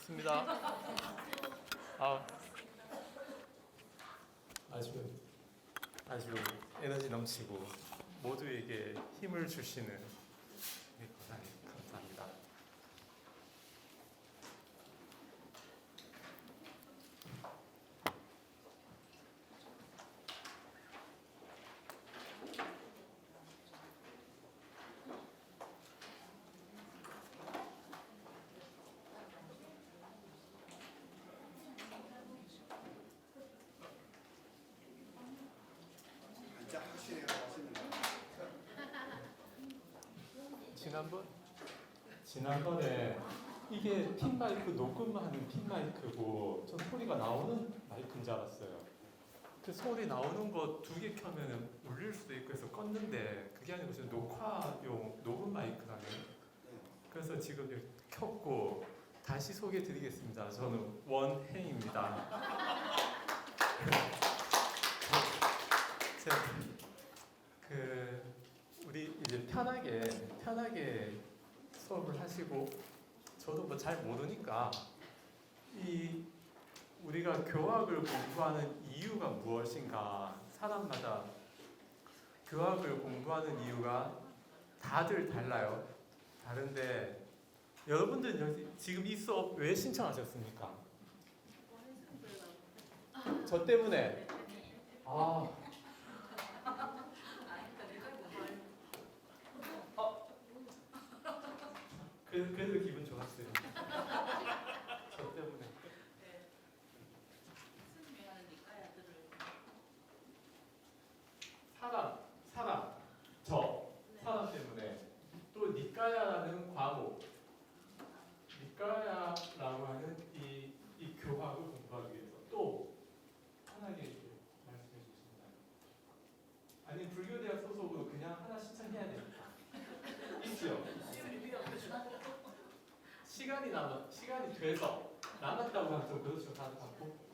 있습니다. 아, 아주 에너지 넘치고 모두에게 힘을 주시는 권사님 감사합니다. 진짜 확실히 하시는 지난번에 이게 핀 마이크 녹음하는 핀 마이크고 전 소리가 나오는 마이크인 줄 알았어요. 그 소리 나오는 거 두 개 켜면 울릴 수도 있고 해서 껐는데 그게 아니고 지금 녹화용 녹음 마이크라는. 그래서 지금 이렇게 켰고 다시 소개해 드리겠습니다. 저는 원행입니다. 우리 이제 편하게 수업을 하시고 저도 뭐 잘 모르니까 이 우리가 교학을 공부하는 이유가 무엇인가, 사람마다 교학을 공부하는 이유가 다들 달라요. 다른데 여러분들 지금 이 수업 왜 신청하셨습니까? 저 때문에. 그래도 기분 좋았어요. 저 때문에. 사람 때문에. 또 니까야라는 과목, 니까야라고 하는 이 교학을 공부하기 위해서. 또 편하게 말씀해 주십니다. 아니 불교대학 소속으로 그냥 하나 신청해야 됩니까? 있죠. 시간이 돼서 남았다고 하면 좀 그렇죠. 다들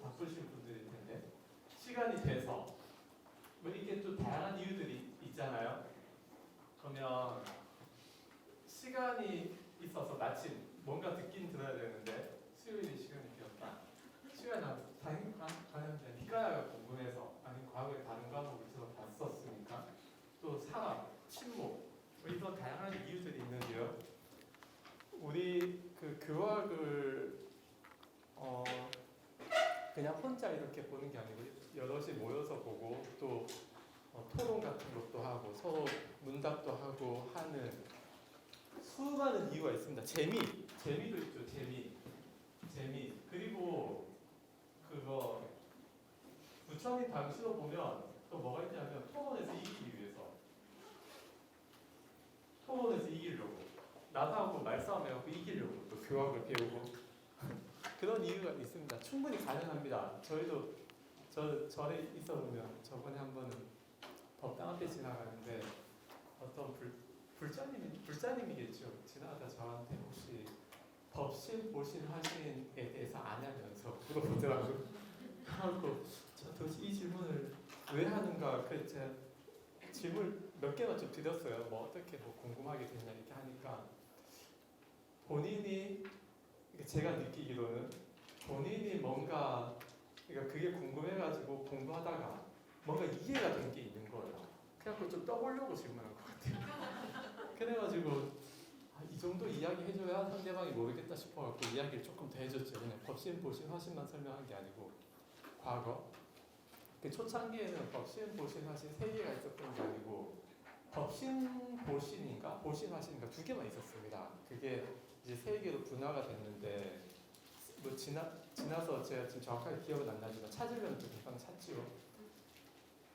바쁘신 분들일 텐데 시간이 돼서 뭐 이렇게 또 다양한 이유들이 있잖아요. 그러면 시간이 있어서 마침 뭔가 듣긴 들어야 되는데 수요일에 시간이 비었다. 시간이 당연히 가는데 니까야가 궁금해서 아니 과거에 다른 과목을 들어봤었으니까 또 사람, 친목 뭐 이런 다양한 이유들이 있는데요. 우리 그 교학을 그냥 혼자 이렇게 보는 게 아니고 여럿이 모여서 보고 또 토론 같은 것도 하고 서로 문답도 하고 하는 수많은 이유가 있습니다. 재미도 있죠. 재미. 그리고 그거 부처님 당시로 보면 또 뭐가 있냐면 토론에서 이기려고 나사하고 말싸움해갖고 이기려고 또 교학을 배우고 그런 이유가 있습니다. 충분히 가능합니다. 저희도 절에 있어보면 저번에 한 번은 법당 앞에 지나가는데 어떤 불자님이겠죠. 지나가다 저한테 혹시 법신 보신 화신에 대해서 아냐면서 물어보더라고요. 그래서 저 도대체 이 질문을 왜 하는가 제가 질문 몇 개나 좀 드렸어요. 뭐 어떻게 궁금하게 됐냐 이렇게 하니까 본인이 제가 느끼기로는 본인이 뭔가 그러니까 그게 궁금해가지고 공부하다가 뭔가 이해가 된 게 있는 거예요. 그래서 좀 떠보려고 질문한 것 같아요. 그래가지고 이 정도 이야기 해줘야 상대방이 모르겠다 싶어갖고 이야기를 조금 더 해줬죠. 그냥 법신, 보신, 화신만 설명한 게 아니고 과거 그 초창기에는 법신, 보신, 화신 세 개가 있었던 게 아니고 법신, 보신인가? 보신, 화신인가 두 개만 있었습니다. 그게 이제 세 개로 분화가 됐는데 뭐 지나서 제가 지금 정확하게 기억은 안 나지만 찾으면 또 금방 찾지요.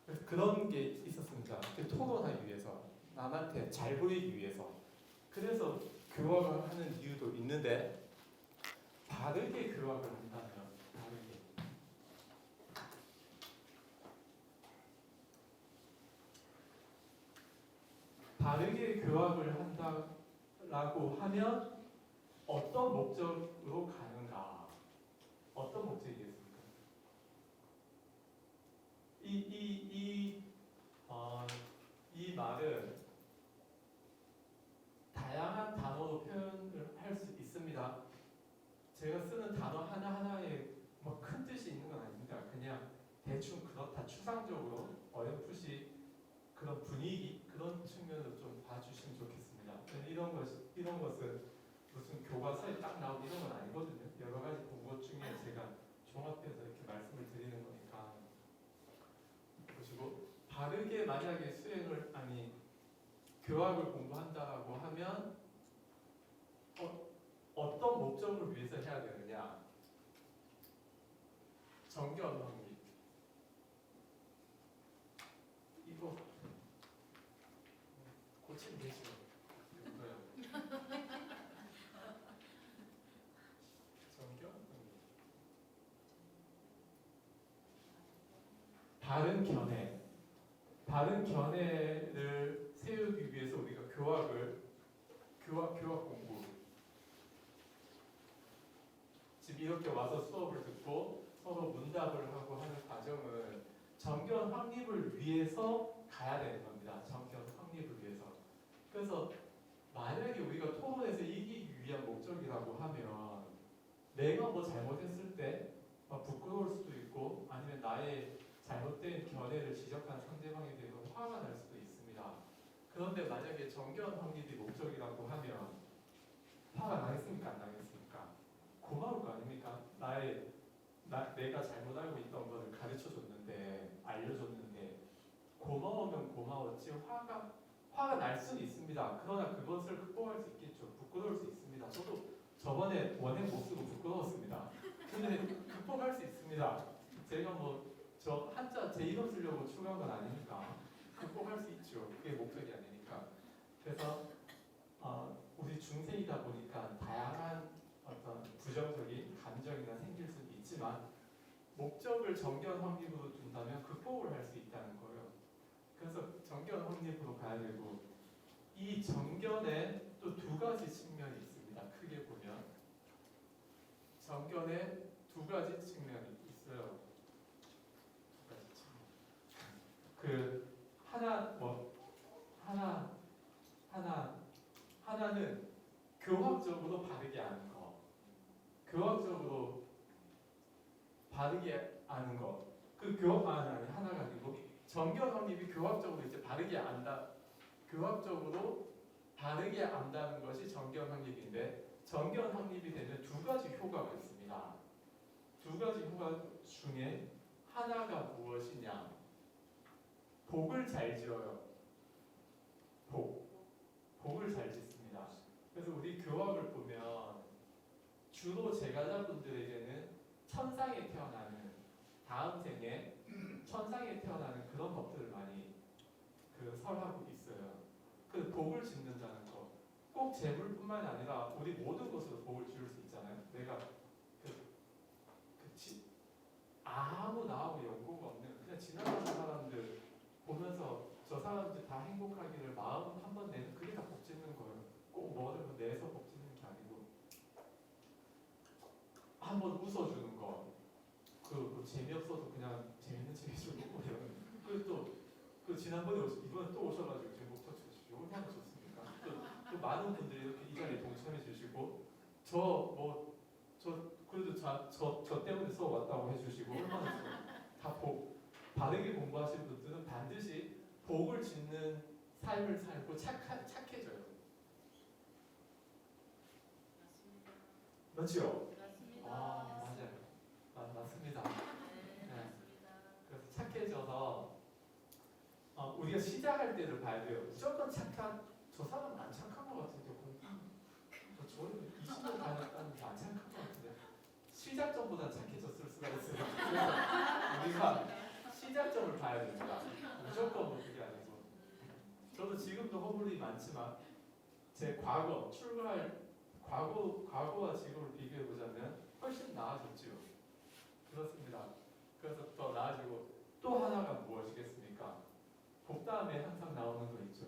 그래서 그런 게 있었습니다. 토론하기 위해서 남한테 잘 보이기 위해서. 그래서 교학을 하는 이유도 있는데 바르게 교학을 한다면 바르게 교학을 한다라고 하면 어떤 목적으로 가는가? 어떤 목적이겠습니까? 이 말은 다양한 단어로 표현을 할 수 있습니다. 제가 쓰는 그런 분위기 그런 측면으로 좀 봐주시면 좋겠습니다. 이런 것은 무슨 교과서에 딱 나오고 이런 건 아니거든요. 여러 가지 본 것 중에 제가 종합해서 이렇게 말씀을 드리는 거니까 보시고 바르게 만약에 교학을 공부한다라고 하면 어떤 목적을 위해서 해야 되느냐? 정견 확립. 이거 고치면 되죠. 이거요. 정견 확립. 바른 견해를 세우기 위해서 우리가 교학 공부. 지금 이렇게 와서 수업을 듣고 서로 문답을 하고 하는 과정은 정견 확립을 위해서 가야 되는 겁니다. 정견 확립을 위해서. 그래서 만약에 우리가 토론에서 이기기 위한 목적이라고 하면 내가 뭐 잘못했을 때 부끄러울 수도 있고 아니면 나의 잘못된 견해를 지적한 상대방에 대해서 화가 날 수도 있습니다. 그런데 만약에 정견 확립이 목적이라고 하면 화가 나겠습니까? 안 나겠습니까? 고마울 거 아닙니까? 내가 잘못 알고 있던 것을 가르쳐 줬는데, 알려줬는데, 고마우면 고마웠지, 화가 날 수는 있습니다. 그러나 그것을 극복할 수 있겠죠. 부끄러울 수 있습니다. 저도 저번에 원행 못 쓰고 부끄러웠습니다. 근데 극복할 수 있습니다. 제가 저 한자 제 이름 쓰려고 추가한 건 아니니까 극복할 수 있죠. 그게 목적이 아니니까. 그래서 우리 중생이다 보니까 다양한 어떤 부정적인 감정이나 생길 수는 있지만 목적을 정견 확립으로 둔다면 극복을 할 수 있다는 거예요. 그래서 정견 확립으로 가야 되고 이 정견에 또 두 가지 측면이 있습니다. 크게 보면 정견에 두 가지 측면이 있어요. 두 가지 측면. 하나는 교학적으로 바르게 아는 거. 교학적으로 바르게 아는 거. 그 교학만이 하나가 아니고 정견 확립이 교학적으로 이제 바르게 안다. 교학적으로 바르게 안다는 것이 정견 확립인데 정견 확립이 되면 두 가지 효과가 있습니다. 두 가지 효과 중에 하나가 무엇이냐? 복을 잘 지어요. 복을 잘 짓습니다. 그래서 우리 교학을 보면 주로 제가자분들에게는 천상에 태어나는 다음 생에 천상에 태어나는 그런 법들을 많이 설하고 있어요. 그 복을 짓는다는 거. 꼭 재물뿐만 아니라 우리 모든 것으로 복을 지을 수 있잖아요. 내가 아무 나하고 연고가 없는 그냥 지나가는 사람들 보면서 저 사람들 다 행복하기를 마음 한번 내면 그게 다 복 짓는 거예요. 꼭 뭐를 내서 복 짓는 게 아니고 한번 웃어주는 거. 재미없어도 그냥 재밌는 책 해주고 그 지난번에 이번에 또 오셔가지고 제 목차 주시고 얼마나 좋습니까? 또 많은 분들이 이렇게 이 자리에 동참해 주시고 그래도 저 때문에 수업 왔다고 해주시고 얼마나 다 바르게 공부하신 분들은 반드시 복을 짓는 삶을 살고 착해져요. 맞죠? 맞아요. 맞습니다. 네. 그래서 착해져서 우리가 시작할 때를 봐야 돼요. 무조건 저 사람은 안 착한 것 같은데 저는 20년 다녔다는데 안 착한 것 같은데 시작점보다 착해졌을 수가 있어요. 그래서 우리가 시작점을 봐야 됩니다. 무조건 그게 아니고 저도 지금도 허물이 많지만 제 과거와 지금을 비교해 보자면 훨씬 나아졌죠. 그렇습니다. 그래서 더 나아지고 또 하나가 무엇이겠습니까? 복 다음에 항상 나오는 거 있죠.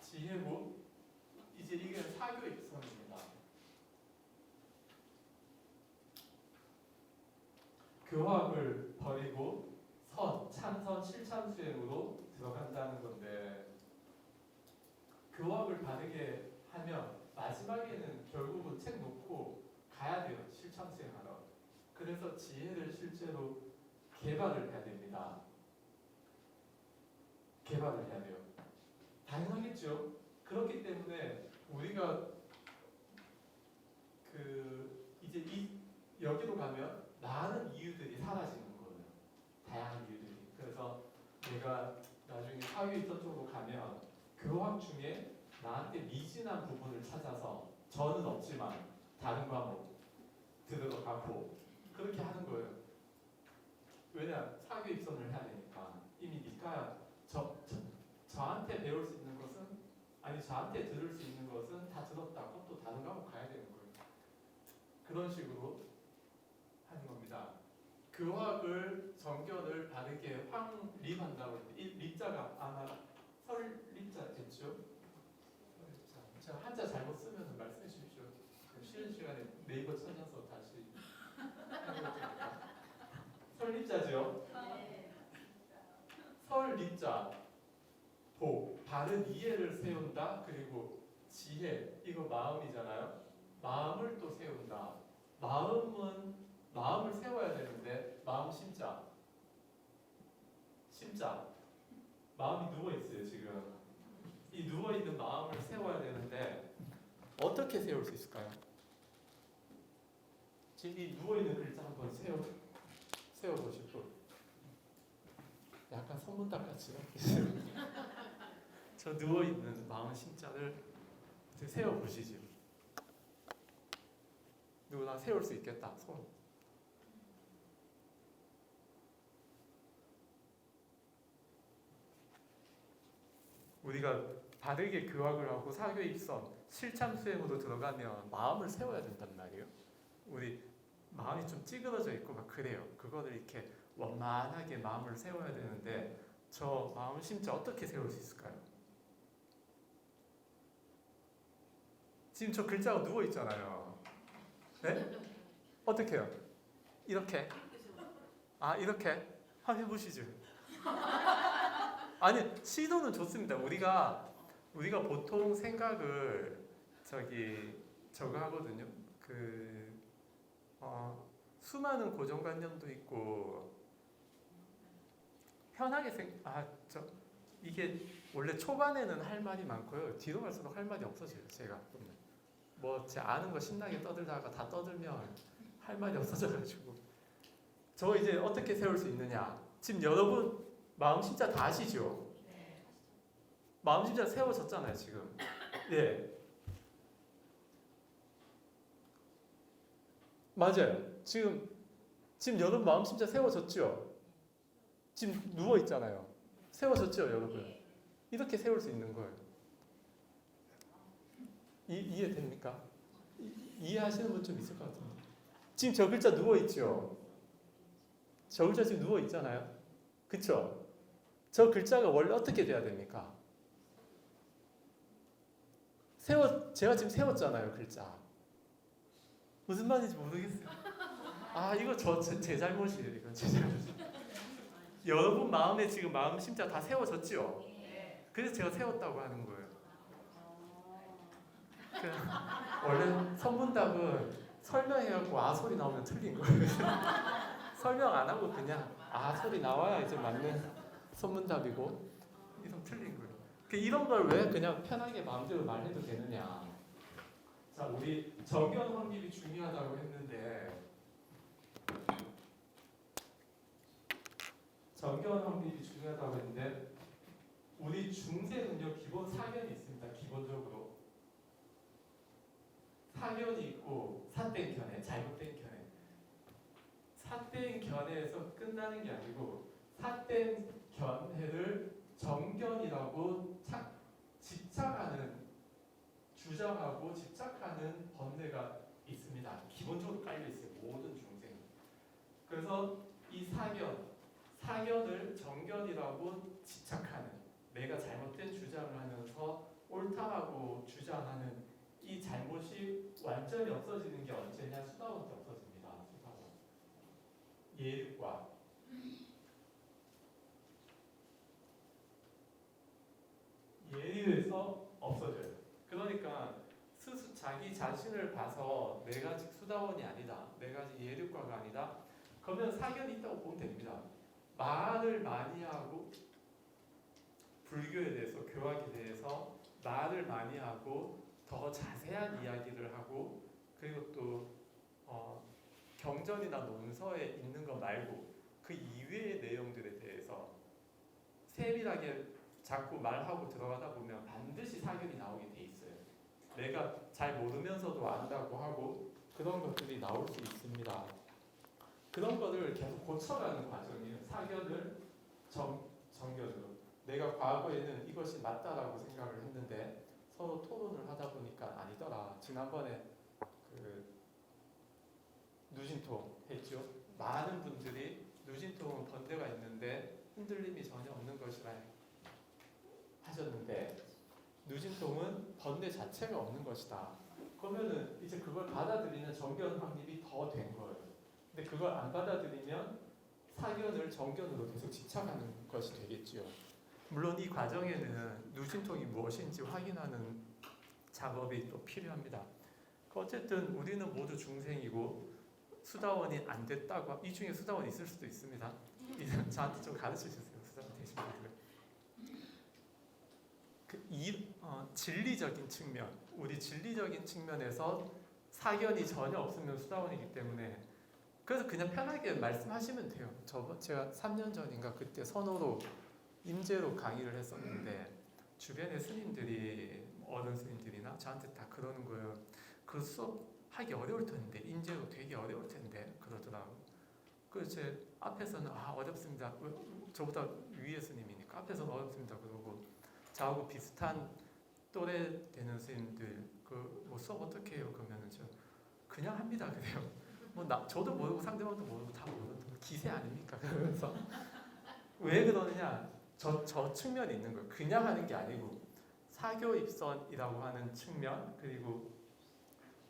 지혜고 이제 이게 사교의 선입니다. 교학을 버리고 참선, 실참수행으로 들어간다는 건데 교학을 바르게 하면 마지막에는 결국은 책 놓고 가야 돼요. 실참수행. 그래서 지혜를 실제로 개발을 해야 됩니다. 개발을 해야 돼요. 당연하겠죠. 그렇기 때문에 우리가 이제 여기로 가면 많은 이유들이 사라지는 거예요. 다양한 이유들이. 그래서 내가 나중에 사회입선 쪽으로 가면 교학 중에 나한테 미진한 부분을 찾아서 저는 없지만 다른 과목 들어가고 그렇게 하는 거예요. 왜냐? 사교 입선을 해야 되니까 이미 니까 저한테 배울 수 있는 것은 아니 저한테 들을 수 있는 것은 다 들었다고 또 다른 과목 가야 되는 거예요. 그런 식으로 하는 겁니다. 교학을 정견을 바르게 확립한다고 했는데 이 립자가 아마 설립자겠죠? 제가 한자 잘못 쓰면 말씀해 주십시오. 쉬는 시간에 네이버 찾아서 다시 설립자죠. 설립자 복 바른 이해를 세운다. 그리고 지혜 이거 마음이잖아요. 마음을 또 세운다. 마음을 세워야 되는데 마음 심자 마음이 누워 있어요 지금. 이 누워 있는 마음을 세워야 되는데 어떻게 세울 수 있을까요? 지금 이 누워 있는 글자 한번 세워 보십시오. 약간 선문답 같이 저 누워 있는 마음 심자를 세워 보시죠. 누구나 세울 수 있겠다. 손. 우리가 바르게 교학을 하고 사교 입선 실참 수행으로 들어가면 마음을 세워야 된단 말이에요. 우리 마음이 좀 찌그러져 있고 막 그래요. 그거를 이렇게 원만하게 마음을 세워야 되는데 저 마음 심자 어떻게 세울 수 있을까요? 지금 저 글자가 누워 있잖아요. 네? 어떻게 해요? 이렇게? 아 이렇게? 한번 해보시죠. 아니 시도는 좋습니다. 우리가 보통 생각을 저거 하거든요. 수많은 고정관념도 있고 편하게 이게 원래 초반에는 할 말이 많고요. 뒤로 갈수록 할 말이 없어져요. 제가 보면 제 아는 거 신나게 떠들다가 다 떠들면 할 말이 없어져가지고 저 이제 어떻게 세울 수 있느냐? 지금 여러분 마음 심자 다 아시죠? 마음 심자 세워졌잖아요 지금. 예. 맞아요. 지금 여러분 마음 심자 세워졌죠? 지금 누워 있잖아요. 세워졌죠, 여러분? 이렇게 세울 수 있는 거예요. 이해됩니까? 이해하시는 분 좀 있을 것 같은데. 지금 저 글자 누워 있죠? 저 글자 지금 누워 있잖아요. 그쵸? 저 글자가 원래 어떻게 돼야 됩니까? 제가 지금 세웠잖아요, 글자. 무슨 말인지 모르겠어요. 아, 이거 제 잘못이에요. 이건 제 잘못이에요. 여러분 마음에 지금 마음 심자 다 세워졌죠? 그래서 제가 세웠다고 하는 거예요. 원래 선문답은 설명해갖고 아 소리 나오면 틀린 거예요. 설명 안 하고 그냥 아 소리 나와야 이제 맞는 선문답이고 이런 틀린 거예요. 이런 걸 왜 그냥 편하게 마음대로 말해도 되느냐? 자, 우리 정견 확립이 중요하다고 했는데 우리 중세는요 기본 사견이 있습니다. 기본적으로 사견이 있고 삿된 견해, 잘못된 견해. 삿된 견해에서 끝나는 게 아니고 삿된 견해를 정견이라고 주장하고 집착하는 번뇌가 있습니다. 기본적으로 깔려 있어요. 모든 중생. 그래서 이 사견을 정견이라고 집착하는, 내가 잘못된 주장을 하면서 옳다라고 주장하는 이 잘못이 완전히 없어지는 게 언제냐? 수다원 때 없어집니다. 수다원. 예륵과 예리에서 없어져요. 그러니까 자기 자신을 봐서 내가 수다원이 아니다. 네 가지 예류과가 아니다. 그러면 사견이 있다고 보면 됩니다. 말을 많이 하고 불교에 대해서 교학에 대해서 말을 많이 하고 더 자세한 이야기를 하고 그리고 또 경전이나 논서에 있는 것 말고 그 이외의 내용들에 대해서 세밀하게 자꾸 말하고 들어가다 보면 반드시 사견이 나오게 돼 있어요. 내가 잘 모르면서도 안다고 하고 그런 것들이 나올 수 있습니다. 그런 거를 계속 고쳐가는 과정이에요. 사견을 정견으로. 내가 과거에는 이것이 맞다라고 생각을 했는데 서로 토론을 하다 보니까 아니더라. 지난번에 그 누진통 했죠. 많은 분들이 누진통은 번뇌가 있는데 흔들림이 전혀 없는 것이라 하셨는데 누진통은 번뇌 자체가 없는 것이다. 그러면은 이제 그걸 받아들이는 정견 확립이 더 된 거예요. 근데 그걸 안 받아들이면 사견을 정견으로 계속 집착하는 것이 되겠지요. 물론 이 과정에는 누진통이 무엇인지 확인하는 작업이 또 필요합니다. 어쨌든 우리는 모두 중생이고 수다원이 안 됐다고 이 중에 수다원이 있을 수도 있습니다. 저한테 좀 가르쳐 주세요. 수다원 되신 분들. 진리적인 측면, 우리 진리적인 측면에서 사견이 전혀 없으면 수다원이기 때문에 그래서 그냥 편하게 말씀하시면 돼요. 제가 3년 전인가 그때 선호로 임재로 강의를 했었는데 주변의 스님들이 어른 스님들이나 저한테 다 그러는 거예요. 그 수업 하기 어려울 텐데 임재로 되게 어려울 텐데 그러더라고. 그래서 제 앞에서는 어렵습니다. 저보다 위에 스님이니까 앞에서는 어렵습니다. 그러고 저하고 비슷한 또래 되는 스님들 뭐 수업 어떻게 해요? 그러면은 저 그냥 합니다. 그래요. 저도 모르고 상대방도 모르고 다 모르는 기세 아닙니까? 그러면서 왜 그러느냐? 저 측면이 있는 거예요. 그냥 하는 게 아니고 사교 입선이라고 하는 측면 그리고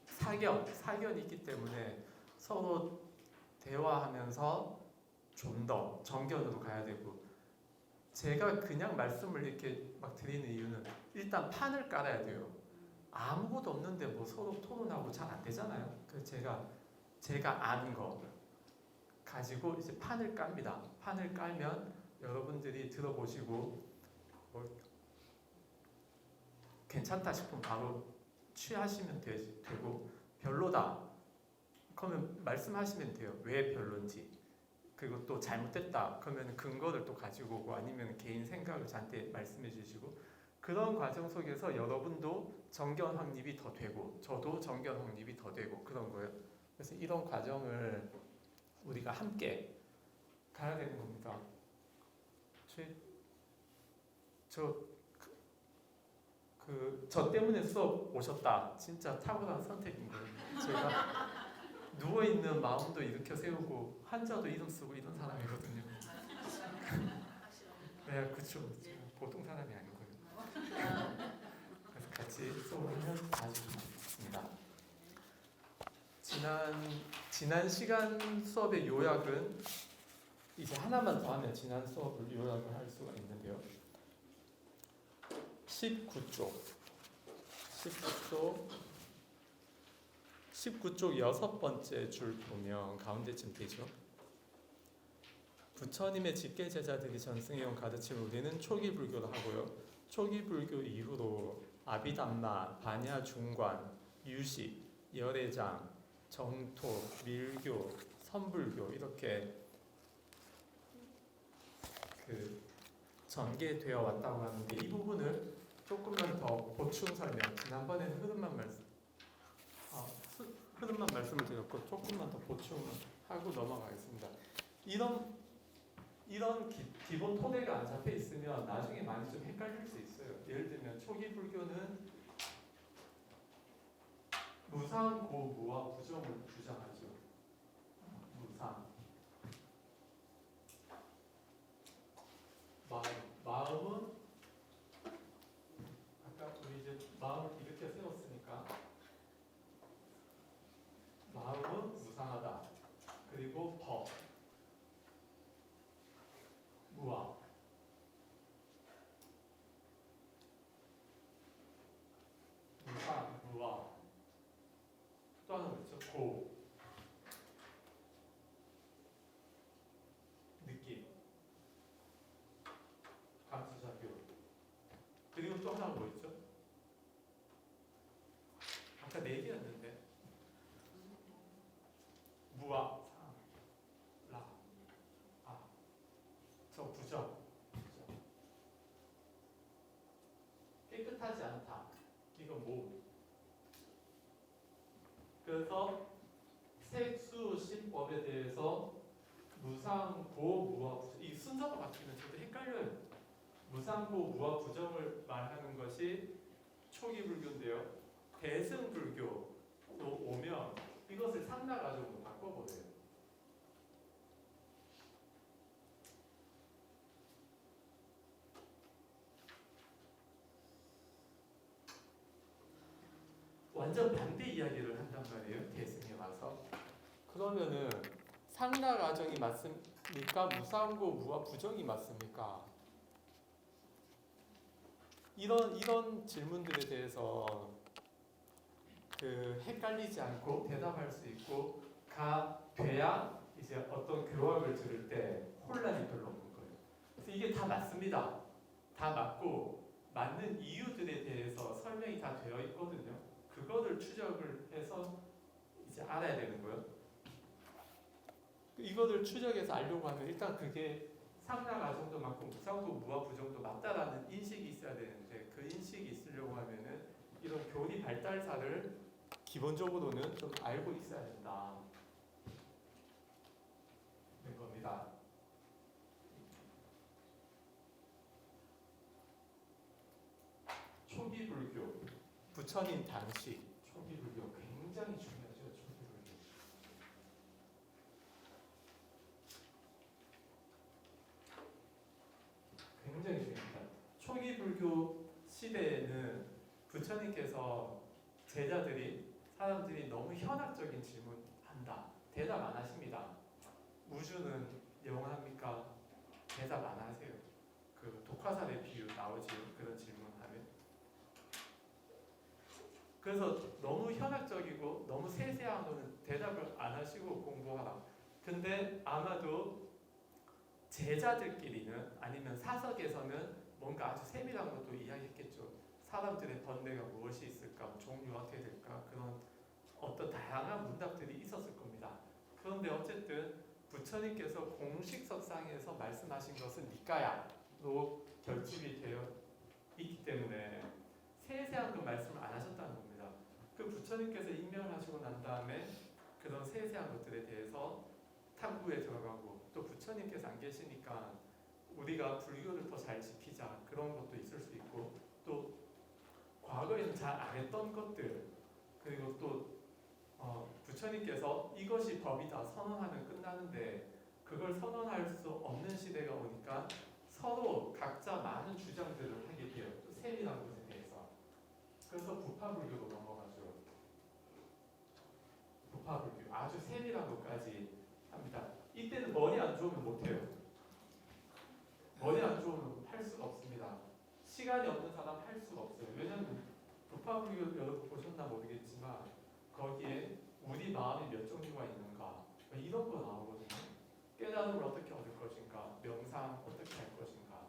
사견이 있기 때문에 서로 대화하면서 좀 더 정견으로 가야 되고 제가 그냥 말씀을 이렇게 막 드리는 이유는 일단 판을 깔아야 돼요. 아무것도 없는데 뭐 서로 토론하고 잘 안 되잖아요. 그래서 제가 아는 거 가지고 이제 판을 깝니다. 판을 깔면 여러분들이 들어보시고 괜찮다 싶으면 바로 취하시면 되고 별로다 그러면 말씀하시면 돼요. 왜 별론지. 그리고 또 잘못됐다 그러면 근거를 또 가지고 오고 아니면 개인 생각을 저한테 말씀해 주시고 그런 과정 속에서 여러분도 정견 확립이 더 되고 저도 정견 확립이 더 되고 그런 거예요. 그래서 이런 과정을 우리가 함께 가야 되는 겁니다. 저 때문에 수업 오셨다. 진짜 탁월한 선택인 거예요. 제가 누워있는 마음도 일으켜 세우고 한자도 이름 쓰고 이런 사람이거든요. 네, 그렇죠. 보통 사람이 아닌 거예요. 그래서 같이 수업을 하면 아주 좋습니다. 지난 시간 수업의 요약은 이제 하나만 더 하면 지난 수업을 요약을 할 수가 있는데요. 19쪽 6번째 줄 보면 가운데쯤 되죠. 부처님의 직계 제자들이 전승해온 가르침을 우리는 초기 불교로 하고요. 초기 불교 이후로 아비담마, 반야 중관, 유식, 열애장, 정토, 밀교, 선불교 이렇게 전개되어 왔다고 하는데 이 부분을 조금만 더 보충 설명. 지난번에는 흐름만 말씀을 드렸고 조금만 더 보충하고 넘어가겠습니다. 이런 기본 토대가 안 잡혀 있으면 나중에 많이 좀 헷갈릴 수 있어요. 예를 들면 초기 불교는 무상, 고무와 부정을 주장하죠. 무상. 마음은 아까 우리 이제 마음을 이렇게 세웠으니까 마음은 무상하다. 그리고 법, 무아. 무상, 무아. 또 하나 있죠. 고. 부와 라, 저 부정. 깨끗하지 않다. 이건 뭐? 그래서 색수신법에 대해서 무상고, 무와 부정, 이 순서가 바뀌면 저도 헷갈려요. 무상고, 무와 부정을 말하는 것이 초기 불교인데요. 대승불교로 오면 이것을 상나가지고 바꿔버려요. 완전 반대 이야기를 한단 말이에요. 대승에 와서. 그러면은 상나 가정이 맞습니까? 무상고 무와 부정이 맞습니까? 이런 질문들에 대해서 헷갈리지 않고 대답할 수 있고 가 돼야 이제 어떤 교학을 들을 때 혼란이 별로 없는 거예요. 그래서 이게 다 맞습니다. 다 맞고 맞는 이유들에 대해서 설명이 다 되어 있거든요. 그거를 추적을 해서 이제 알아야 되는 거예요. 이거를 추적해서 알려고 하면 일단 그게 상나 가정도 맞고 무상도 무와 부정도 맞다라는 인식이 있어야 되는데 그 인식이 있으려고 하면은 이런 교리 발달사를 기본적으로는 좀 알고 있어야 된다. 는 겁니다. 초기 불교, 부처님 당시 초기 불교 굉장히 중요하죠. 초기 불교. 굉장히 중요합니다. 초기 불교 시대에는 부처님께서 사람들이 너무 현학적인 질문한다. 대답 안 하십니다. 우주는 영원합니까? 대답 안 하세요. 그 독화살의 비유 나오지 그런 질문하면. 그래서 너무 현학적이고 너무 세세한 거는 대답을 안 하시고 공부하라. 근데 아마도 제자들끼리는 아니면 사석에서는 뭔가 아주 세밀한 것도 이야기했겠죠. 사람들의 번뇌가 무엇이 있을까, 종류가 어떻게 될까, 그런 어떤 다양한 문답들이 있었을 겁니다. 그런데 어쨌든 부처님께서 공식석상에서 말씀하신 것은 니까야로 결집이 되어 있기 때문에 세세한 그 말씀을 안 하셨다는 겁니다. 그 부처님께서 임명을 하시고 난 다음에 그런 세세한 것들에 대해서 탐구에 들어가고 또 부처님께서 안 계시니까 우리가 불교를 더 잘 지키자 그런 것도 있을 수 있고 또 과거에는 잘 안 했던 것들 그리고 또 부처님께서 이것이 법이다 선언하면 끝나는데 그걸 선언할 수 없는 시대가 오니까 서로 각자 많은 주장들을 하게 돼요. 또 세밀한 것에 대해서. 그래서 부파불교로 넘어가죠. 부파불교 아주 세밀한 것까지 합니다. 이때는 머리 안 좋으면 못해요. 머리 안 좋으면 할 수가 없습니다. 시간이 없는 사람 할 수가 없어요. 왜냐하면 부파불교 여러분 보셨나 모르겠지만 거기에 우리 마음이 몇 종류가 있는가 이런 거 나오거든요. 깨달음을 어떻게 얻을 것인가, 명상 어떻게 할 것인가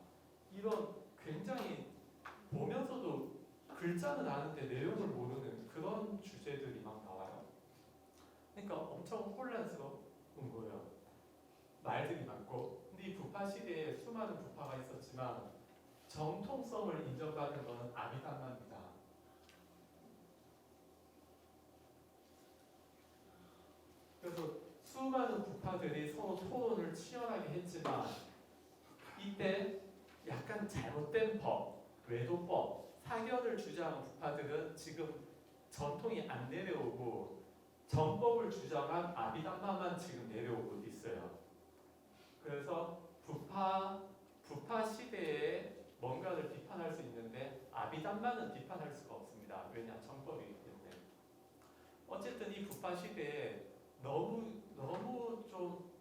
이런 굉장히 보면서도 글자는 아는데 내용을 모르는 그런 주제들이 막 나와요. 그러니까 엄청 혼란스러운 거예요. 말들이 많고 근데 이 부파 시대에 수많은 부파가 있었지만 정통성을 인정받는 것은 아비담마입니다. 그래서 수많은 부파들이 서로 토론을 치열하게 했지만 이때 약간 잘못된 법, 외도법, 사견을 주장한 부파들은 지금 전통이 안 내려오고 정법을 주장한 아비담마만 지금 내려오고 있어요. 그래서 부파 시대에 뭔가를 비판할 수 있는데 아비담마는 비판할 수가 없습니다. 왜냐? 정법이기 때문에. 어쨌든 이 부파 시대에 너무 좀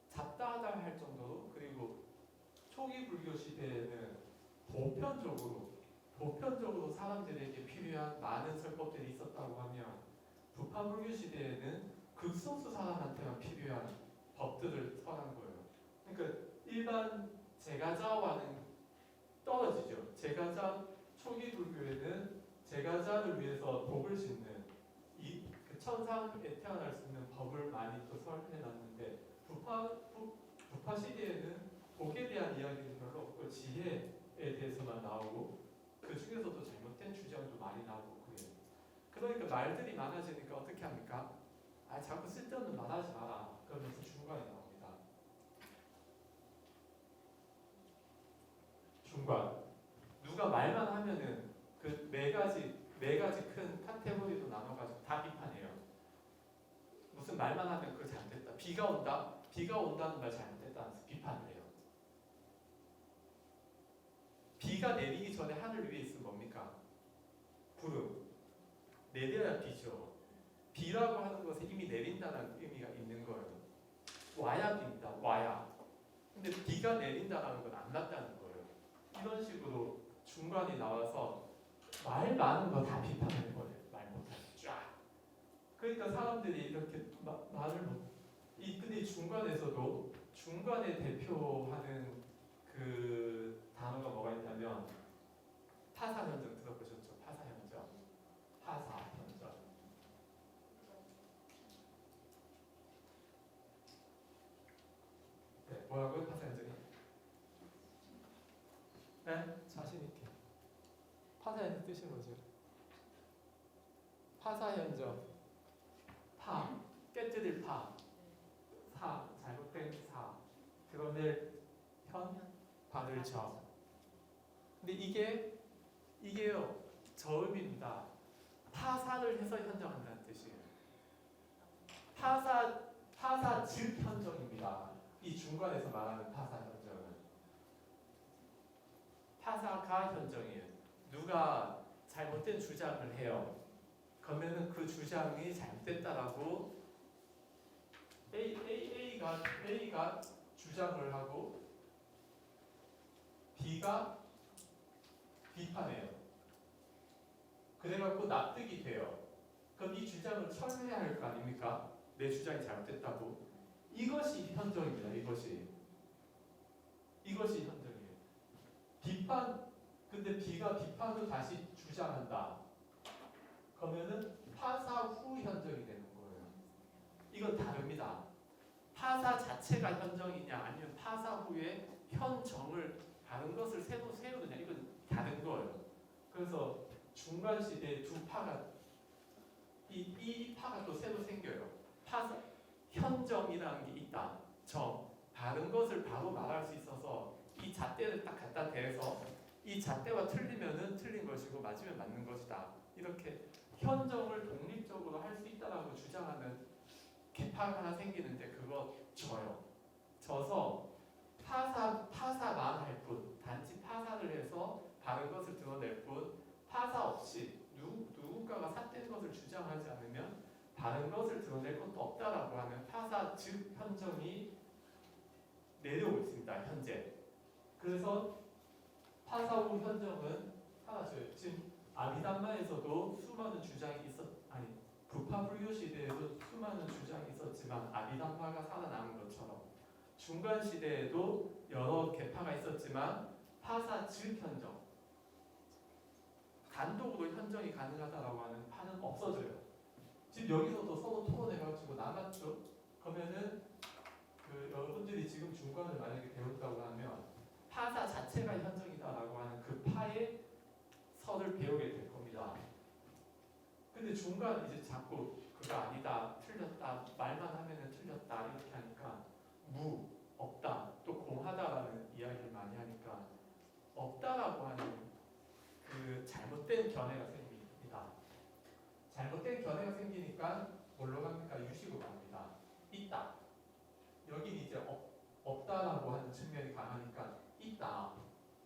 잡다하다 할 정도로 그리고 초기 불교 시대에는 보편적으로 사람들에게 필요한 많은 설법들이 있었다고 하면 부파 불교 시대에는 극소수 사람한테만 필요한 법들을 설한 거예요. 그러니까 일반 제가자와는 떨어지죠. 제가자 초기 불교에는 제가자를 위해서 복을 짓는 그 천상에 태어날 수 있는 법을 많이 부파 시대에는 복에 대한 이야기는 별로 없고 지혜에 대해서만 나오고 그 중에서도 잘못된 주장도 많이 나오고 그래요. 그러니까 말들이 많아지니까 어떻게 합니까? 아 자꾸 쓸데없는 말하지 마라. 그러면서 중간에 나옵니다. 중간. 누가 말만 하면은 그 네 가지 큰 카테고리로 나눠가지고 다 비판해요. 무슨 말만 하면 그거 잘못됐다. 비가 온다. 비가 온다는 말 잘못됐다. 비판을 해요. 비가 내리기 전에 하늘 위에 있으면 뭡니까? 구름. 내려야 비죠. 비라고 하는 것에 이미 내린다는 의미가 있는 거예요. 와야 비입니다. 와야. 근데 비가 내린다는 건 안 났다는 거예요. 이런 식으로 중간이 나와서 말 많은 거 다 비판하는 거예요. 말 못하는 쫙. 그러니까 사람들이 이렇게 말을 못. 근데 중간에서도 중간에 대표하는 그 단어가 뭐가 있냐면 파사현정 들어보셨죠? 파사현정. 파사현정. 네, 뭐라고요? 파사현정이? 네, 자신 있게. 파사현정 뜻이 뭐죠? 파사현정. 파, 깨뜨릴 파. 사, 잘못된 사. 드러낼 현, 받을 저. 근데 이게요 저음입니다. 파사를 해서 현정한다는 뜻이에요. 파사 즉 현정입니다. 이 중간에서 말하는 파사 현정은 파사가 현정이에요. 누가 잘못된 주장을 해요. 그러면은 그 주장이 잘못됐다라고 A가 주장을 하고 B가 비판해요. 그래갖고 납득이 돼요. 그럼 이 주장을 철회해야 할 거 아닙니까? 내 주장이 잘못됐다고. 이것이 현정입니다. 이것이 현정이에요. 비판. 근데 B가 비판을 다시 주장한다. 그러면은 파사 후 현정이 되는 거예요. 이건 다릅니다. 파사 자체가 현정이냐 아니면 파사 후에 현정을 다른 것을 새로 세우느냐 이건 다른 거예요. 그래서 중간 시대에 두 파가 이 파가 또 새로 생겨요. 파사 현정이라는 게 있다. 다른 것을 바로 말할 수 있어서 이 잣대를 딱 갖다 대서 이 잣대와 틀리면은 틀린 것이고 맞으면 맞는 것이다. 이렇게 현정을 독립적으로 할 수 있다라고 주장하는 개파가 하나 생기는데 그거 져서 파사만 할 뿐, 단지 파사를 해서 다른 것을 드러낼 뿐, 파사 없이 누군가가 삿된 것을 주장하지 않으면 다른 것을 드러낼 것도 없다라고 하는 파사 즉 현정이 내려오고 있습니다. 현재. 그래서 파사 후 현정은 사라져요. 지금 아비담마에서도 수많은 주장이 부파 불교 시대에도 수많은 주장이 있었지만 아비담마가 살아남은 것처럼 중간 시대에도 여러 개파가 있었지만 파사 즉 현정, 단독으로 현정이 가능하다라고 하는 파는 없어져요. 지금 여기서도 서로 토론해가지고 남았죠. 그러면은 여러분들이 지금 중간을 만약에 배운다고 하면 파사 자체가 현정이다라고 하는 그 파의 설을 배우게 될 겁니다. 근데 중간 이제 자꾸 그거 아니다, 틀렸다, 말만 하면은 틀렸다 이렇게 하니까 없다, 또 공하다라는 이야기를 많이 하니까 없다라고 하는 그 잘못된 견해가 생깁니다. 잘못된 견해가 생기니까 뭘로 갑니까? 유식으로 갑니다. 있다. 여긴 이제 없다라고 하는 측면이 강하니까 있다.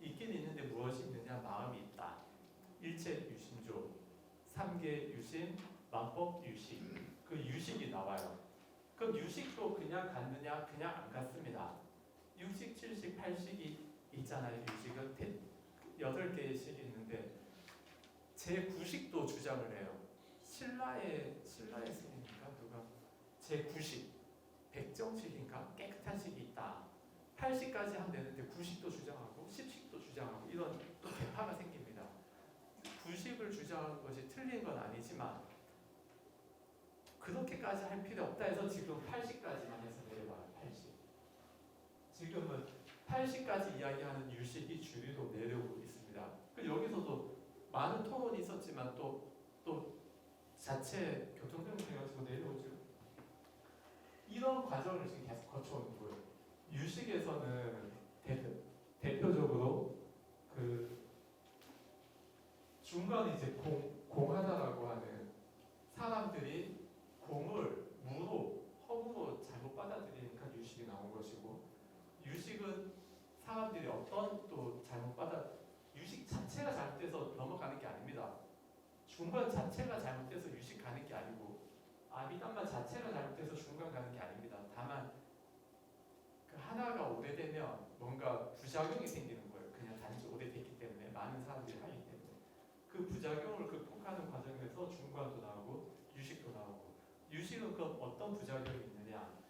있긴 있는데 무엇이 있느냐? 마음이 있다. 일체 유심조, 삼계 유심, 만법 유식. 그 유식이 나와요. 그럼 유식도 그냥 갔느냐? 그냥 안 갔습니다. 6식, 7식, 8식이 있잖아요. 유식은 8개의 식이 있는데 제9식도 주장을 해요. 신라의 스님인가 누가 제9식, 백정식인가 깨끗한 식이 있다. 8식까지 하면 되는데 9식도 주장하고 10식도 주장하고 이런 또 개파가 생깁니다. 9식을 주장하는 것이 틀린 건 아니지만 그렇게까지 할 필요 없다 해서 지금 8식까지만 해서 내려와요. 8식. 지금은 80까지 이야기하는 유식이 주류로 내려오고 있습니다. 여기서도 많은 토론이 있었지만 또 자체 교통정책에서 내려오죠. 이런 과정을 지금 계속 거쳐오는 거예요. 유식에서는 대표적으로 그 중간에 이제 공하다라고 하는 사람들이 공을 무로 허구로 잘못 받아들이니까 유식이 나온 것이고, 유식은 사람들이 어떤 또 잘못 유식 자체가 잘못돼서 넘어가는 게 아닙니다. 중간 자체가 잘못돼서 유식 가는 게 아니고, 아비담마 자체가 잘못돼서 중간 가는 게 아닙니다. 다만 그 하나가 오래되면 뭔가 부작용이 생기는 거예요. 그냥 단지 오래됐기 때문에, 많은 사람들이 하기 때문에. 그 부작용을 극복하는 과정에서 중간도 나오고 유식도 나오고. 유식은 그럼 어떤 부작용이 있느냐?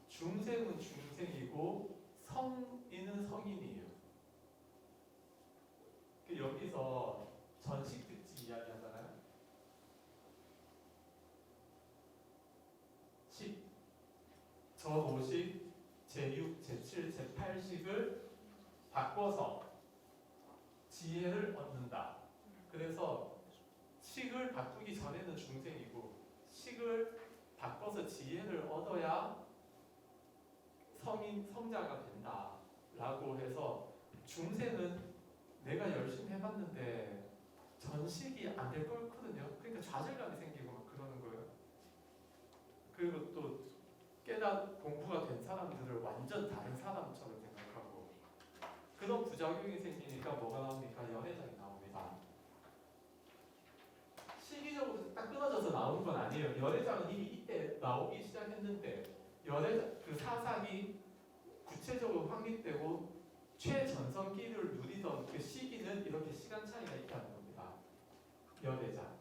중생은 중생이고 성인은 성인이에요. 여기서 전식특지 이야기하잖아요. 10, 저5식, 제6, 제7, 제8식을 바꿔서 지혜를 얻는다. 그래서 식을 바꾸기 전에는 중생이고, 식을 바꿔서 지혜를 얻어야 성자가 된다라고 해서, 중생은 내가 열심히 해봤는데 전식이 안 될 거거든요. 그러니까 좌절감이 생기고 막 그러는 거예요. 그리고 또 공부가 된 사람들을 완전 다른 사람처럼 생각하고, 그런 부작용이 생기니까 뭐가 나옵니까? 연애장이 나옵니다. 시기적으로 딱 끊어져서 나오는 건 아니에요. 연애장은 이미 이때 나오기 시작했는데, 그 사상이 구체적으로 확립되고 최전성기를 누리던 그 시기는 이렇게 시간 차이가 있다는 겁니다. 연애장.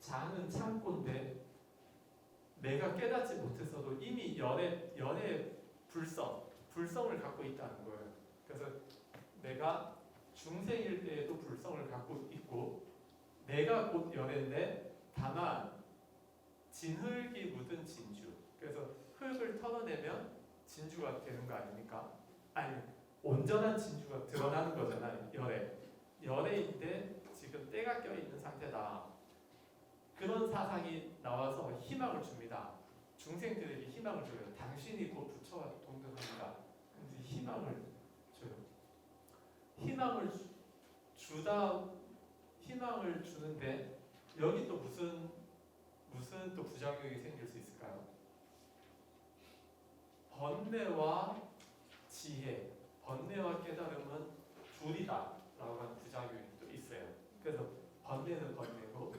장은 창고인데, 내가 깨닫지 못했어도 이미 연애 불성을 갖고 있다는 거예요. 그래서 내가 중생일 때에도 불성을 갖고 있고, 내가 곧 연애인데 다만 진흙이 묻은 진주. 그래서 흙을 털어내면 진주가 되는 거 아닙니까? 아니, 온전한 진주가 드러나는 거잖아요. 열애인데 지금 때가 껴있는 상태다. 그런 사상이 나와서 희망을 줍니다. 중생들에게 희망을 줘요. 당신이 곧 부처와 동등합니다. 근데 희망을 줘요. 희망을 주는데, 여기 또 무슨 또 부작용이 생길 수 있을까요? 번뇌와 지혜, 번뇌와 깨달음은 둘이다라고 하는 부작용이 또 있어요. 그래서 번뇌는 번뇌고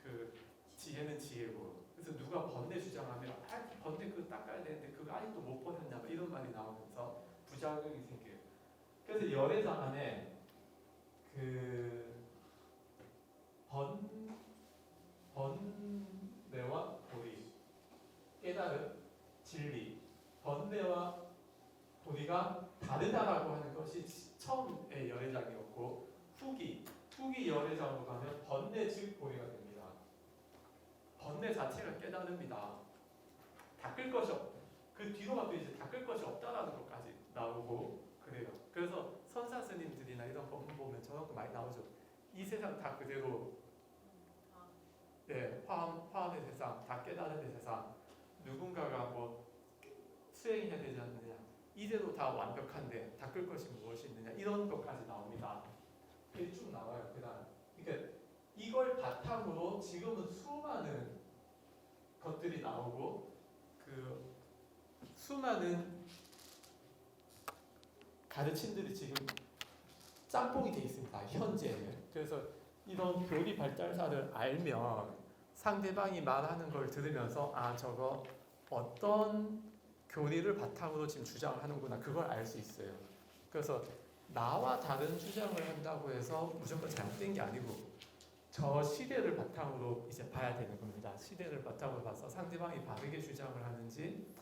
그 지혜는 지혜고. 그래서 누가 번뇌 주장하면 번뇌 그거 닦아야 되는데 그거 아직도 못 버렸냐 뭐 이런 말이 나오면서 부작용이 생겨요. 그래서 열애장 안에 그 번뇌와 도리, 깨달음, 진리, 번뇌와 도리가 다르다라고 하는 것이 처음의 열애장이었고, 후기 열애장으로 가면 번뇌 즉 도리가 됩니다. 번뇌 자체가 깨달음이다. 닦을 것이 그 뒤로 가도 이제 닦을 것이 없다라는 것까지 나오고 그래요. 그래서 선사 스님들이나 이런 법문 보면 저런 거 많이 나오죠. 이 세상 다 그대로, 네, 화엄의 세상, 다 깨달음의 세상, 누군가가 뭐 수행해야 되지 않느냐, 이대로 다 완벽한데 닦을 것이 무엇이 있느냐, 이런 것까지 나옵니다. 이게 쭉 나와요. 그러니까 이걸 바탕으로 지금은 수많은 것들이 나오고, 그 수많은 가르침들이 지금 짬뽕이 돼 있습니다. 현재는. 그래서 이런 교리 발달사를 알면 상대방이 말하는 걸 들으면서 저거 어떤 교리를 바탕으로 지금 주장을 하는구나, 그걸 알 수 있어요. 그래서 나와 다른 주장을 한다고 해서 무조건 잘못된 게 아니고, 저 시대를 바탕으로 이제 봐야 되는 겁니다. 시대를 바탕으로 봐서 상대방이 바르게 주장을 하는지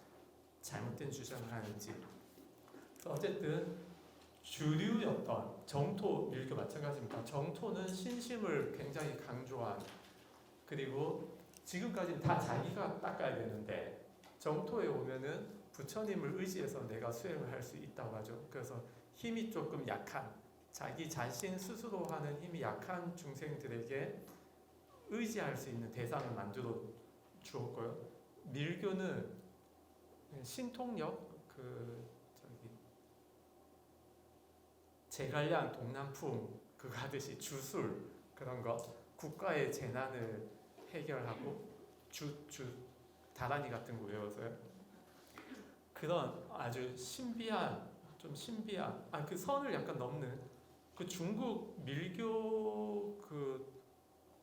잘못된 주장을 하는지. 어쨌든 주류였던 정토 밀교 마찬가지입니다. 정토는 신심을 굉장히 강조한 그리고 지금까지는 다 자기가 닦아야 되는데 정토에 오면은 부처님을 의지해서 내가 수행을 할 수 있다고 하죠. 그래서 힘이 조금 약한 자기 자신 스스로 하는 힘이 약한 중생들에게 의지할 수 있는 대상을 만들어 주었고요. 밀교는 신통력 제갈량 동남풍 그거 하듯이 주술 그런 거 국가의 재난을 해결하고 다라니 같은 거 외워서요. 그런 아주 신비한 그 선을 약간 넘는 그 중국 밀교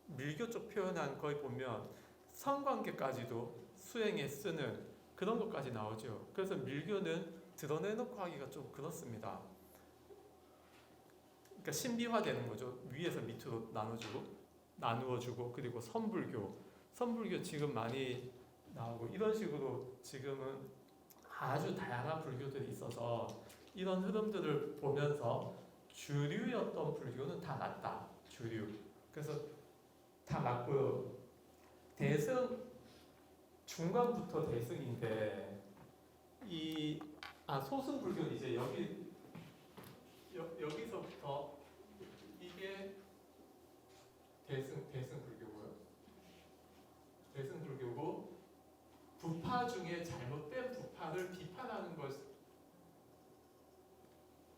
밀교 쪽 표현한 거에 보면 성관계까지도 수행에 쓰는 그런 것까지 나오죠. 그래서 밀교는 드러내놓고 하기가 좀 그렇습니다. 그러니까 신비화되는 거죠. 위에서 밑으로 나누어주고 그리고 선불교 지금 많이 나오고 이런 식으로 지금은 아주 다양한 불교들이 있어서 이런 흐름들을 보면서 주류였던 불교는 다 맞다. 주류. 그래서 다 맞고요. 대승 중간부터 대승인데 소승 불교는 이제 여기서부터 이게 대승 불교고요. 대승 불교고 부파 중에 잘못된 부파를 비판하는 것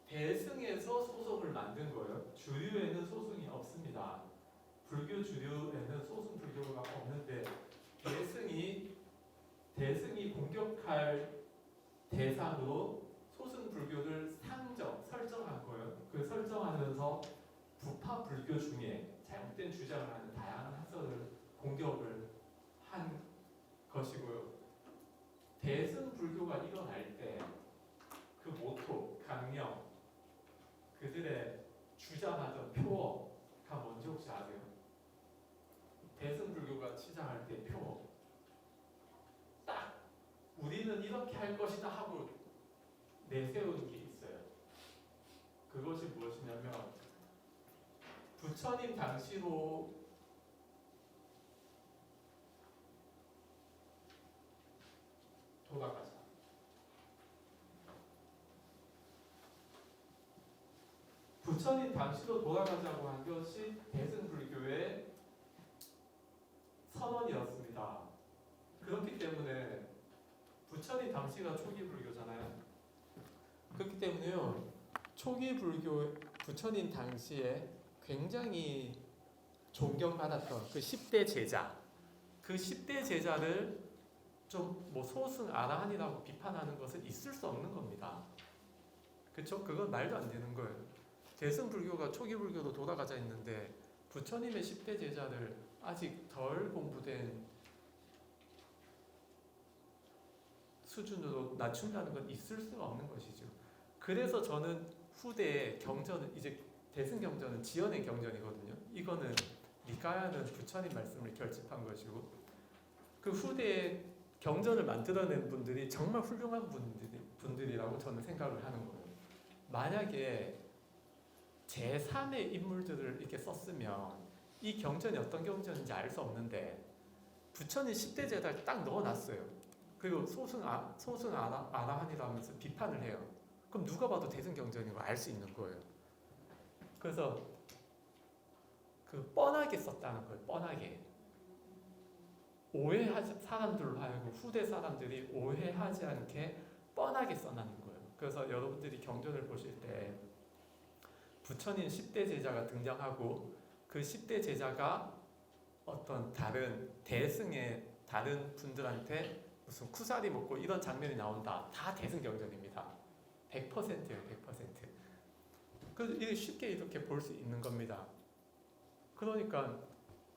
대승에서 소승을 만든 거예요. 주류에는 소승이 없습니다. 불교 주류에는 소승 불교가 없는데 대승이 공격할 대상으로 소승 불교를 설정한 거예요. 그 설정하면서 부파 불교 중에 잘못된 주장을 하는 다양한 학설을 공격을 한 것이고요. 대승 불교가 일어날 때 그 모토, 강령, 그들의 주장하던 표어가 뭔지 혹시 아세요? 대승 불교가 시작할 때 표어 딱 우리는 이렇게 할 것이다 하고 내세운 게 있어요. 그것이 무엇이냐면 부처님 당시로 돌아가자. 부처님 당시로 돌아가자고 한 것이 대승불교의 선언이었습니다. 그렇기 때문에 부처님 당시가 초기 불교잖아요. 그렇기 때문에요. 초기 불교 부처님 당시에 굉장히 존경받았던 그 10대 제자, 그 10대 제자를 좀 뭐 소승 아라한이라고 비판하는 것은 있을 수 없는 겁니다. 그렇죠? 그건 말도 안 되는 거예요. 대승 불교가 초기 불교로 돌아가자 했는데 부처님의 10대 제자를 아직 덜 공부된 수준으로 낮춘다는 건 있을 수가 없는 것이죠. 그래서 저는 후대에 경전은 이제 대승 경전은 지연의 경전이거든요. 이거는 니까야는 부처님 말씀을 결집한 것이고 그 후대에 경전을 만들어낸 분들이 정말 훌륭한 분들이라고 저는 생각을 하는 거예요. 만약에 제3의 인물들을 이렇게 썼으면 이 경전이 어떤 경전인지 알 수 없는데 부처님 10대 제자를 딱 넣어놨어요. 그리고 소승 아라한이라면서 비판을 해요. 그럼 누가 봐도 대승 경전인 걸 알 수 있는 거예요. 그래서 그 뻔하게 썼다는 거예요. 뻔하게. 오해하지 사람들로 하여금 후대 사람들이 오해하지 않게 뻔하게 써놨는 거예요. 그래서 여러분들이 경전을 보실 때 부처님 10대 제자가 등장하고 그 10대 제자가 어떤 다른 대승의 다른 분들한테 무슨 쿠사리 먹고 이런 장면이 나온다. 다 대승 경전입니다. 100%예요. 100%. 그래서 이게 쉽게 이렇게 볼 수 있는 겁니다. 그러니까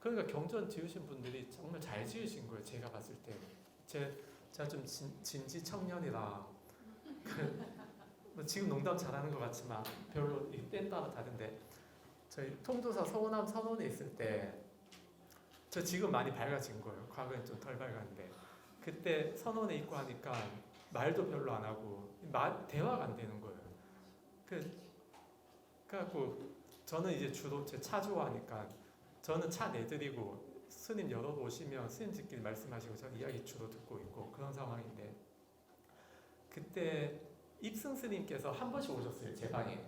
경전 지으신 분들이 정말 잘 지으신 거예요. 제가 봤을 때. 제가 좀 진지 청년이라 뭐 지금 농담 잘하는 것 같지만 별로 땐 따라 다른데 저희 통도사 서원암 선원에 있을 때 저 지금 많이 밝아진 거예요. 과거엔 좀 덜 밝았는데 그때 선원에 있고 하니까 말도 별로 안 하고 대화가 안 되는 거예요. 그래갖고 저는 이제 주로 제 차 좋아하니까 저는 차 내드리고 스님 여러 오시면 스님들끼리 말씀하시고 저 이야기 주로 듣고 있고 그런 상황인데 그때 입승 스님께서 한 번씩 오셨어요 제 방에.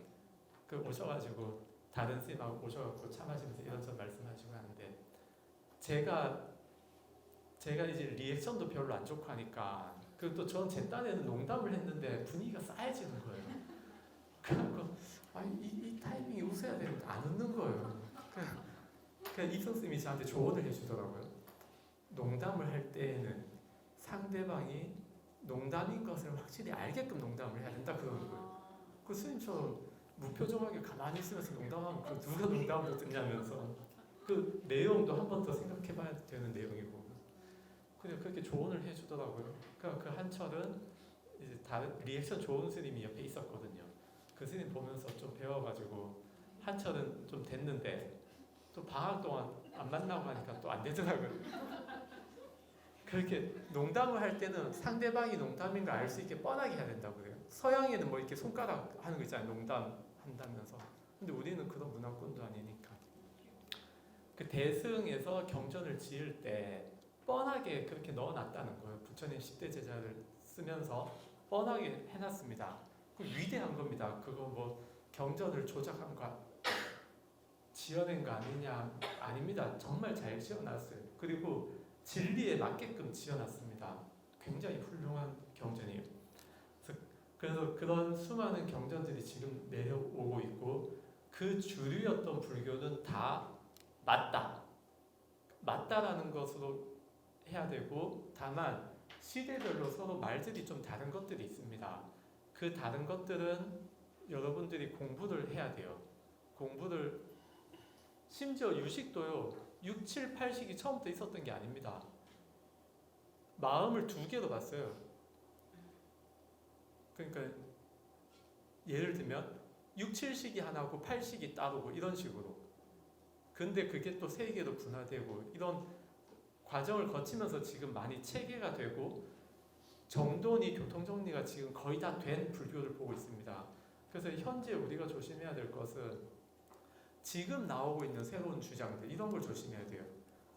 그 오셔가지고 다른 스님하고 오셔가지고 차 마시면서 이런저런 말씀하시고 하는데 제가 이제 리액션도 별로 안 좋고 하니까 그리고 또 저는 제 딴에는 농담을 했는데 분위기가 싸해지는 거예요. 그래갖고 이 타이밍에 웃어야 되는데 안 웃는 거예요. 그냥 입성쌤이 저한테 조언을 해주더라고요. 농담을 할 때에는 상대방이 농담인 것을 확실히 알게끔 농담을 해야 된다 그러는 거예요. 그 스님처럼 무표정하게 가만히 있으면서 농담하면 그 누가 농담을 듣냐면서 그 내용도 한 번 더 생각해봐야 되는 내용이고 그냥 그렇게 조언을 해주더라고요. 그러니까 그 한철은 이제 다른 리액션 좋은 스님이 옆에 있었거든요. 그 스님 보면서 좀 배워가지고 한철은 좀 됐는데 또 방학 동안 안 만나고 하니까 또 안 되더라고요. 그렇게 농담을 할 때는 상대방이 농담인가 알 수 있게 뻔하게 해야 된다고 그래요. 서양에는 뭐 이렇게 손가락 하는 거 있잖아요. 농담 한다면서. 근데 우리는 그런 문화권도 아니니까. 그 대승에서 경전을 지을 때 뻔하게 그렇게 넣어놨다는 거예요. 부처님 10대 제자를 쓰면서 뻔하게 해놨습니다. 그 위대한 겁니다. 그거 뭐 경전을 조작한 거 지어낸 거 아니냐? 아닙니다. 정말 잘 지어놨어요. 그리고 진리에 맞게끔 지어놨습니다. 굉장히 훌륭한 경전이에요. 그래서 그런 수많은 경전들이 지금 내려오고 있고 그 주류였던 불교는 다 맞다라는 것으로 해야 되고 다만 시대별로 서로 말들이 좀 다른 것들이 있습니다. 그 다른 것들은 여러분들이 공부를 해야 돼요. 공부를 심지어 유식도요. 6, 7, 8식이 처음부터 있었던 게 아닙니다. 마음을 두 개로 봤어요. 그러니까 예를 들면 6, 7식이 하나고 8식이 따로고 이런 식으로. 근데 그게 또 세 개로 분화되고 이런 과정을 거치면서 지금 많이 체계가 되고 정돈이 교통정리가 지금 거의 다 된 불교를 보고 있습니다. 그래서 현재 우리가 조심해야 될 것은 지금 나오고 있는 새로운 주장들 이런 걸 조심해야 돼요.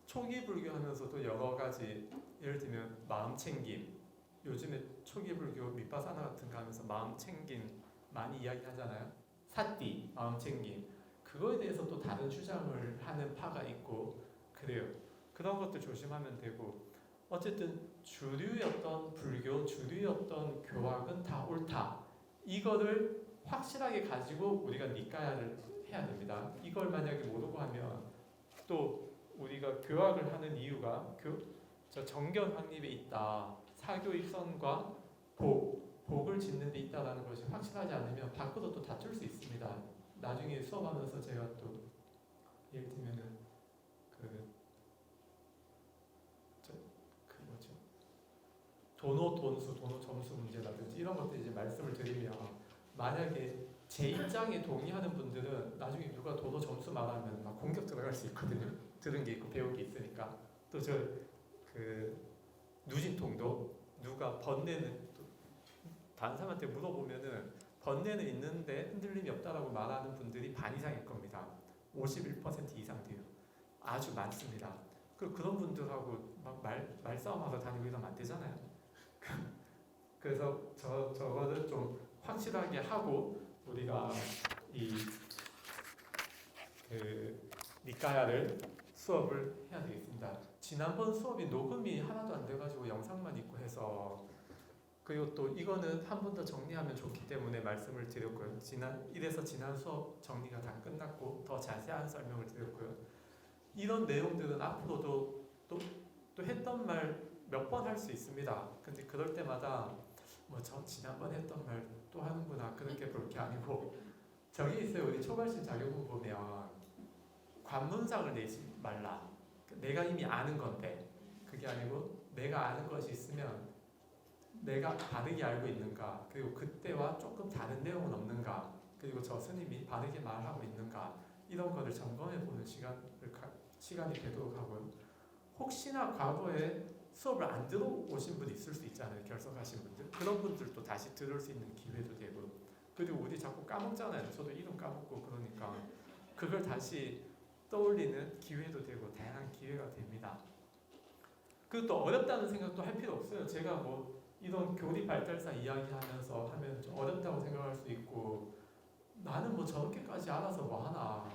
초기 불교 하면서도 여러 가지 예를 들면 마음 챙김 요즘에 초기 불교 밑바사나 같은 거 하면서 마음 챙김 많이 이야기하잖아요. 사띠 마음 챙김 그거에 대해서 또 다른 주장을 하는 파가 있고 그래요. 그런 것도 조심하면 되고 어쨌든 주류였던 불교 주류였던 교학은 다 옳다. 이거를 확실하게 가지고 우리가 니까야를 해야 됩니다. 이걸 만약에 모르고 하면 또 우리가 교학을 하는 이유가 저 정견 확립에 있다. 사교 입선과 복을 짓는 데 있다라는 것이 확실하지 않으면 밖으로 또 다툴 수 있습니다. 나중에 수업하면서 제가 또 예를 들면은 도노 돈수, 도노 점수 문제라든지 이런 것들 이제 말씀을 드리면 만약에 제 입장에 동의하는 분들은 나중에 누가 도노 점수 말하면 막 공격 들어갈 수 있거든요. 들은 게 있고 배운 게 있으니까. 또 저 누진통도 누가 번뇌는 다른 사람한테 물어보면은 번뇌는 있는데 흔들림이 없다라고 말하는 분들이 반 이상일 겁니다. 51% 이상 돼요. 아주 많습니다. 그런 분들하고 막 말싸움하러 다니고 이러면 안 되잖아요. 그래서 저거를 좀 확실하게 하고 우리가 이 니까야를 수업을 해야 되겠습니다. 지난번 수업이 녹음이 하나도 안 돼가지고 영상만 있고 해서 그리고 또 이거는 한 번 더 정리하면 좋기 때문에 말씀을 드렸고요. 이래서 지난 수업 정리가 다 끝났고 더 자세한 설명을 드렸고요. 이런 내용들은 앞으로도 또 했던 말 몇 번 할 수 있습니다. 근데 그럴 때마다 뭐 저 지난번 했던 말 또 하는구나 그렇게 볼 게 아니고 저기 있어요. 우리 초발신 자료본 보면 관문상을 내지 말라. 내가 이미 아는 건데 그게 아니고 내가 아는 것이 있으면 내가 바르게 알고 있는가 그리고 그때와 조금 다른 내용은 없는가 그리고 저 스님이 바르게 말하고 있는가 이런 거를 점검해 보는 시간이 되도록 하고요. 혹시나 과거에 수업을 안 들어오신 분이 있을 수 있잖아요. 결석하신 분들. 그런 분들도 다시 들을 수 있는 기회도 되고 그리고 우리 자꾸 까먹잖아요. 저도 이름 까먹고 그러니까 그걸 다시 떠올리는 기회도 되고 다양한 기회가 됩니다. 그것도 어렵다는 생각도 할 필요 없어요. 제가 뭐 이런 교리 발달사 이야기하면서 하면 좀 어렵다고 생각할 수 있고 나는 뭐 저렇게까지 알아서 뭐 하나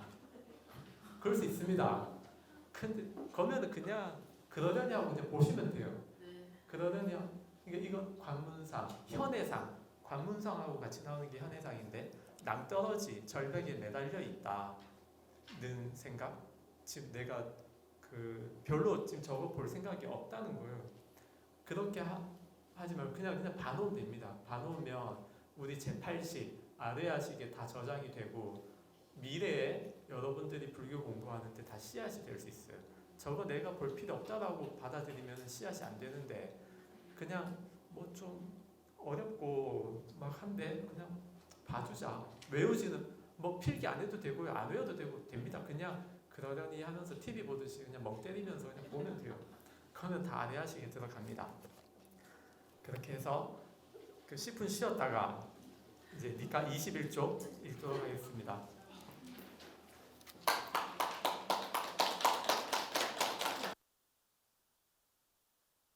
그럴 수 있습니다. 근데 그러면 그냥 그러려니 하고 그냥 보시면 돼요. 그러려니 이거 관문상, 현해상, 관문상하고 같이 나오는 게 현해상인데 낭떠러지 절벽에 매달려 있다는 생각. 지금 내가 별로 지금 저거 볼 생각이 없다는 거예요. 그렇게 하지 말고 그냥 봐놓으면 됩니다. 봐놓으면 우리 제8식 아레아식에 다 저장이 되고 미래에 여러분들이 불교 공부하는데 다 씨앗이 될 수 있어요. 저거 내가 볼 필요 없다라고 받아들이면 씨앗이 안 되는데 그냥 뭐 좀 어렵고 막 한데 그냥 봐주자. 외우지는 뭐 필기 안 해도 되고요. 안 외워도 되고 됩니다. 그냥 그러려니 하면서 TV 보듯이 그냥 멍 때리면서 그냥 보면 돼요. 그러면 다 아레아식에 들어갑니다. 그렇게 해서 그 10분 쉬었다가 이제 니까 21쪽 읽도록 하겠습니다.